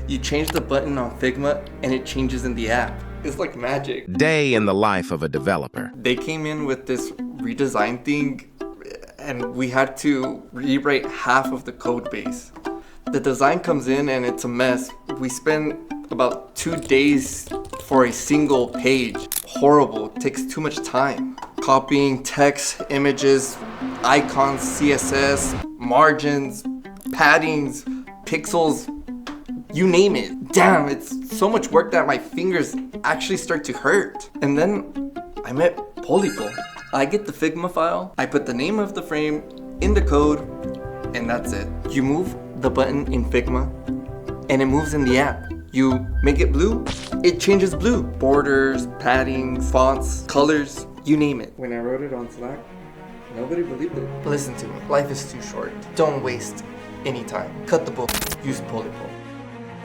You change the button on Figma and it changes in the app. It's like magic. Day in the life of a developer. They came in with this redesign thing and we had to rewrite half of the code base. The design comes in and it's a mess. We spend about 2 days for a single page. Horrible, it takes too much time. Copying text, images, icons, CSS, margins, paddings, pixels, you name it. Damn, it's so much work that my fingers actually start to hurt. And then I met Polipo. I get the Figma file, I put the name of the frame in the code, and that's it. You move the button in Figma, and it moves in the app. You make it blue, it changes blue. Borders, padding, fonts, colors, you name it. When I wrote it on Slack, nobody believed it. Listen to me, life is too short. Don't waste any time. Cut the bull, use Polipo.